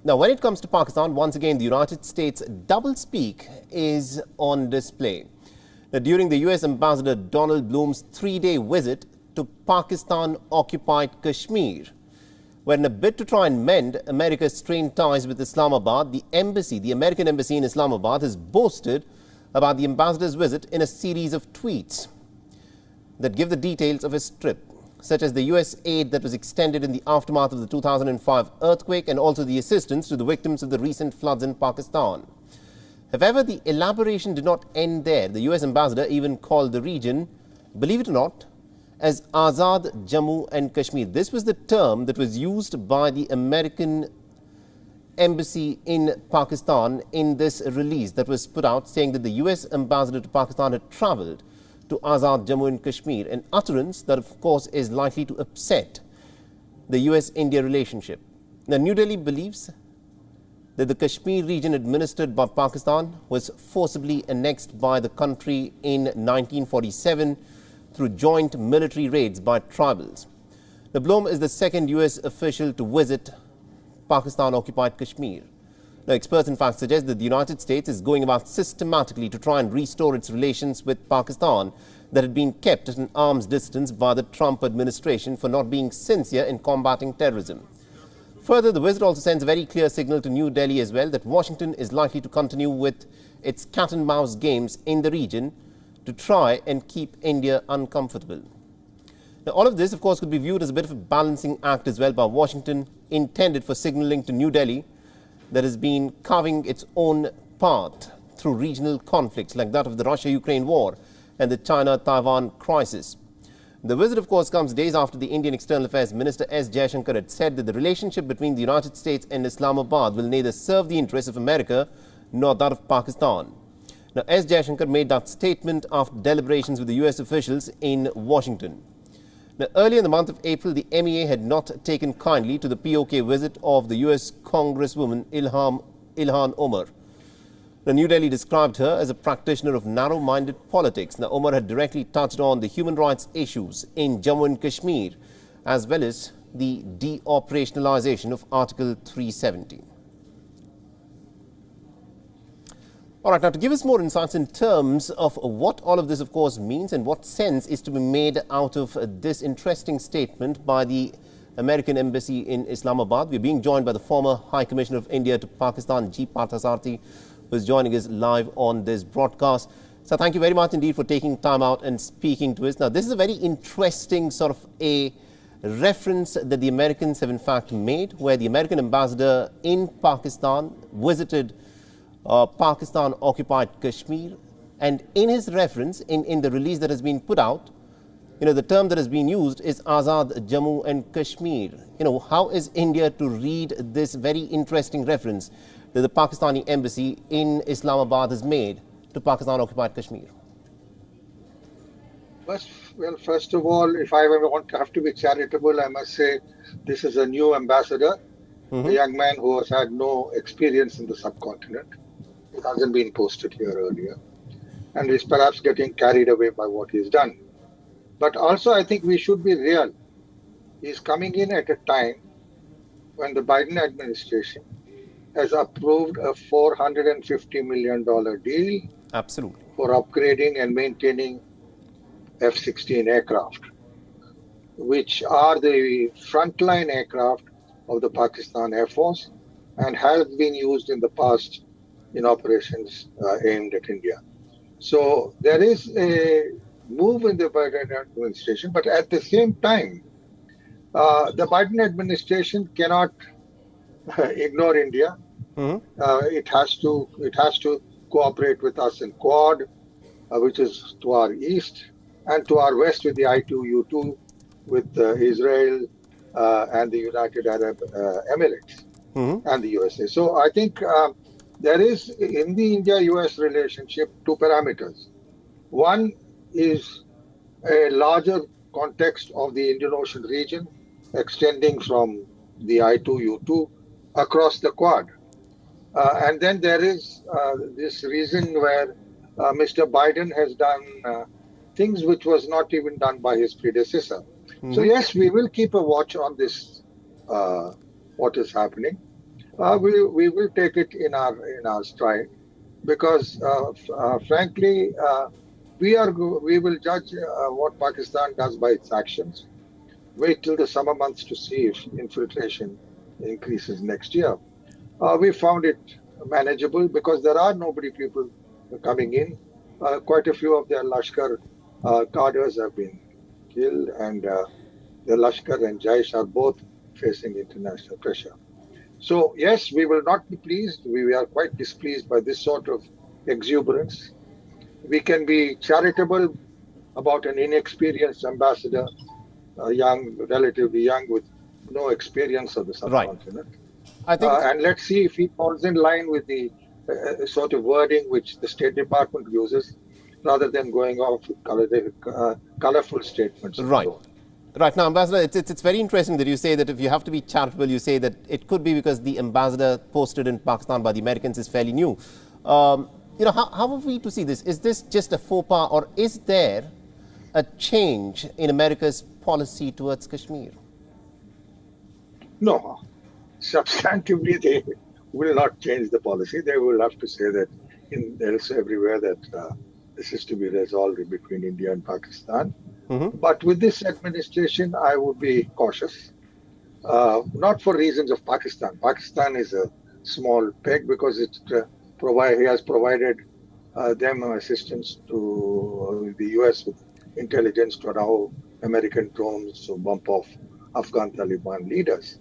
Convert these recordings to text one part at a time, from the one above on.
Now, when it comes to Pakistan, once again, the United States doublespeak is on display. Now, during the US Ambassador Donald Blome's 3-day visit to Pakistan-occupied Kashmir, where in a bid to try and mend America's strained ties with Islamabad, the American embassy in Islamabad has boasted about the ambassador's visit in a series of tweets that give the details of his trip, such as the US aid that was extended in the aftermath of the 2005 earthquake and also the assistance to the victims of the recent floods in Pakistan. However, the elaboration did not end there. The US ambassador even called the region, believe it or not, as Azad Jammu and Kashmir. This was the term that was used by the American embassy in Pakistan in this release that was put out, saying that the US ambassador to Pakistan had travelled to Azad Jammu and Kashmir, an utterance that of course is likely to upset the US-India relationship. Now, New Delhi believes that the Kashmir region administered by Pakistan was forcibly annexed by the country in 1947 through joint military raids by tribals. Now, Blome is the second US official to visit Pakistan-occupied Kashmir. Now, experts in fact suggest that the United States is going about systematically to try and restore its relations with Pakistan that had been kept at an arm's distance by the Trump administration for not being sincere in combating terrorism. Further, the visit also sends a very clear signal to New Delhi as well that Washington is likely to continue with its cat and mouse games in the region to try and keep India uncomfortable. Now, all of this, of course, could be viewed as a bit of a balancing act as well by Washington, intended for signaling to New Delhi that has been carving its own path through regional conflicts like that of the Russia-Ukraine war and the China-Taiwan crisis. The visit, of course, comes days after the Indian External Affairs Minister S. Jaishankar had said that the relationship between the United States and Islamabad will neither serve the interests of America nor that of Pakistan. Now, S. Jaishankar made that statement after deliberations with the US officials in Washington. Now, earlier in the month of April, the MEA had not taken kindly to the PoK visit of the US Congresswoman Ilhan Omar. Now, New Delhi described her as a practitioner of narrow-minded politics. Now, Omar had directly touched on the human rights issues in Jammu and Kashmir, as well as the de-operationalization of Article 370. All right, now to give us more insights in terms of what all of this, of course, means and what sense is to be made out of this interesting statement by the American embassy in Islamabad, we're being joined by the former High Commissioner of India to Pakistan, G. Parthasarathi, who is joining us live on this broadcast. So thank you very much indeed for taking time out and speaking to us. Now, this is a very interesting sort of a reference that the Americans have in fact made, where the American ambassador in Pakistan visited Pakistan-occupied Kashmir, and in his reference, in the release that has been put out, the term that has been used is Azad Jammu and Kashmir. How is India to read this very interesting reference that the Pakistani embassy in Islamabad has made to Pakistan-occupied Kashmir? Well, first of all, if I have to be charitable, I must say this is a new ambassador, a young man who has had no experience in the subcontinent. It hasn't been posted here earlier, and is perhaps getting carried away by what he's done. But also, I think we should be real. He's coming in at a time when the Biden administration has approved a $450 million deal for upgrading and maintaining F-16 aircraft, which are the frontline aircraft of the Pakistan Air Force and have been used in the past in operations aimed at India. So there is a move in the Biden administration, but at the same time, the Biden administration cannot ignore India. It has to cooperate with us in Quad, which is to our east, and to our west with the I2U2 with Israel and the United Arab Emirates and the USA. So I think there is, in the India-US relationship, two parameters. One is a larger context of the Indian Ocean region, extending from the I2U2 across the Quad. And then there is this reason where Mr. Biden has done things which was not even done by his predecessor. So yes, we will keep a watch on this, what is happening. We will take it in our stride, because frankly, we will judge what Pakistan does by its actions. Wait till the summer months to see if infiltration increases next year. We found it manageable because there are nobody people coming in. Quite a few of their Lashkar cadres have been killed, and the Lashkar and Jaish are both facing international pressure. So yes, we will not be pleased. We are quite displeased by this sort of exuberance. We can be charitable about an inexperienced ambassador, young, relatively young, with no experience of the Right. subcontinent. I think, And let's see if he falls in line with the sort of wording which the State Department uses, rather than going off with colorful statements. right. Right. Now, Ambassador, it's very interesting that you say that if you have to be charitable, you say that it could be because the ambassador posted in Pakistan by the Americans is fairly new. How are we to see this? Is this just a faux pas, or is there a change in America's policy towards Kashmir? No, substantively they will not change the policy. They will have to say that everywhere that this is to be resolved between India and Pakistan. But with this administration, I would be cautious, not for reasons of Pakistan. Pakistan is a small peg because he has provided them assistance to the US with intelligence to allow American drones to bump off Afghan Taliban leaders.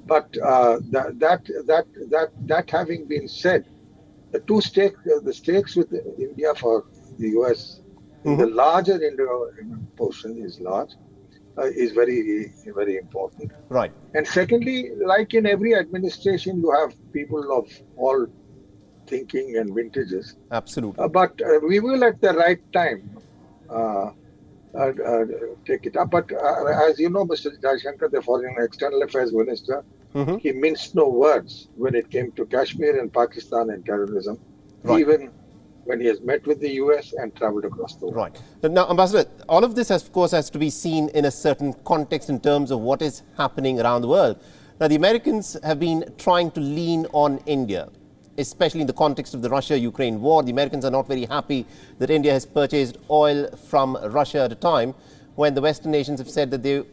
But that having been said, the stakes with India for the US, the larger Indo portion is large, is very, very important. Right. And secondly, like in every administration, you have people of all thinking and vintages. Absolutely. But we will at the right time take it up. But as you know, Mr. Jaishankar, the Foreign External Affairs Minister, he minced no words when it came to Kashmir and Pakistan and terrorism, even when he has met with the US and traveled across the world. Right. Now, Ambassador, all of this, of course, has to be seen in a certain context in terms of what is happening around the world. Now, the Americans have been trying to lean on India, especially in the context of the Russia-Ukraine war. The Americans are not very happy that India has purchased oil from Russia at a time when the Western nations have said that they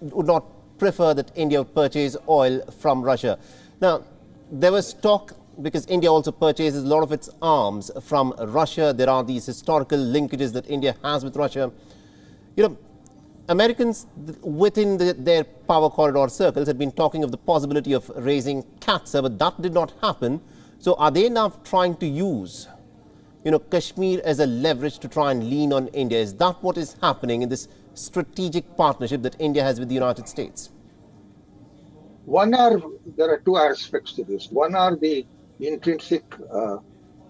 would not prefer that India would purchase oil from Russia. Now, there was talk, because India also purchases a lot of its arms from Russia. There are these historical linkages that India has with Russia. Americans within their power corridor circles had been talking of the possibility of raising Katsa, but that did not happen. So are they now trying to use, Kashmir as a leverage to try and lean on India? Is that what is happening in this strategic partnership that India has with the United States? There are two aspects to this. One are the intrinsic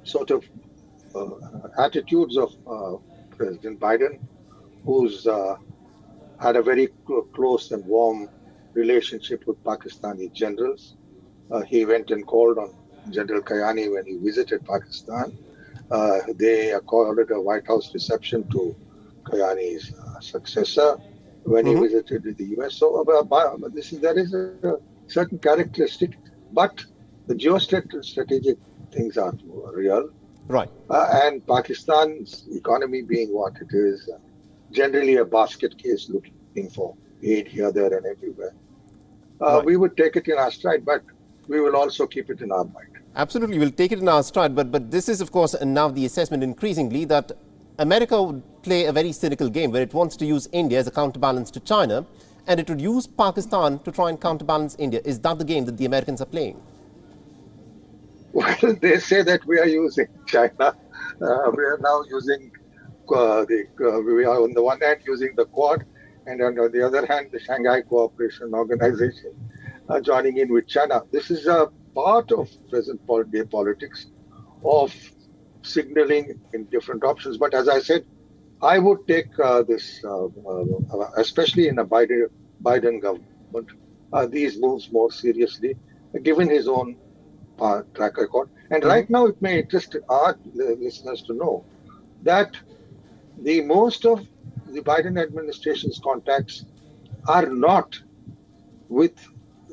sort of attitudes of President Biden, who's had a very close and warm relationship with Pakistani generals. He went and called on General Kayani when he visited Pakistan. They accorded a White House reception to Kayani's successor when he visited the US. So there is a certain characteristic, but the geostrategic things are real. Right. And Pakistan's economy being what it is, generally a basket case looking for aid here, there, and everywhere. We would take it in our stride, but we will also keep it in our mind. Absolutely, we'll take it in our stride. But this is, of course, now the assessment increasingly that America would play a very cynical game where it wants to use India as a counterbalance to China, and it would use Pakistan to try and counterbalance India. Is that the game that the Americans are playing? Well, they say that we are using China. We are now using we are on the one hand using the Quad, and on the other hand, the Shanghai Cooperation Organization joining in with China. This is a part of present day politics of signaling in different options. But as I said, I would take this, especially in a Biden government, these moves more seriously, given his own track record. And right now, it may interest our listeners to know that most of the Biden administration's contacts are not with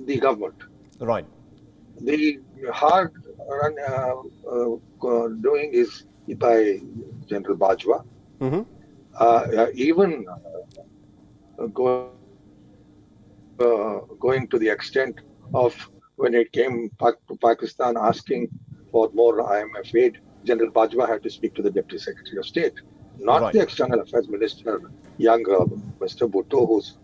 the government. Right. The hard doing is by General Bajwa. Even going to the extent of when it came to Pakistan asking for more IMF aid, General Bajwa had to speak to the Deputy Secretary of State, not the External Affairs Minister, young Mr. Bhutto, whose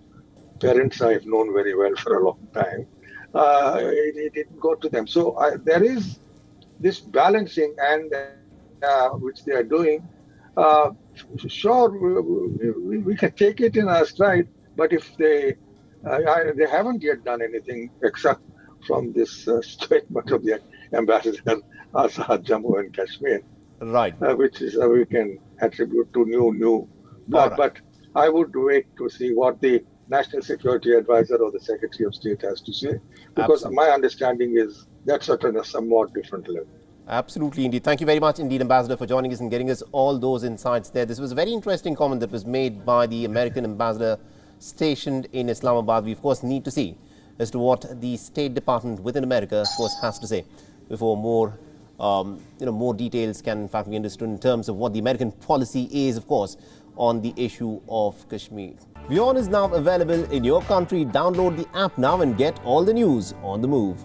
parents I've known very well for a long time. It didn't go to them. So there is this balancing and which they are doing. Sure, we can take it in our stride, but if they haven't yet done anything except from this statement of the ambassador Azad Jammu and Kashmir, which is we can attribute to new blood. But I would wait to see what the National Security Advisor or the Secretary of State has to say, because my understanding is that's at a somewhat different level. Absolutely, indeed. Thank you very much indeed, Ambassador, for joining us and getting us all those insights there. This was a very interesting comment that was made by the American ambassador stationed in Islamabad. We, of course, need to see as to what the State Department within America, of course, has to say before more, more details can, in fact, be understood in terms of what the American policy is, of course, on the issue of Kashmir. WION is now available in your country. Download the app now and get all the news on the move.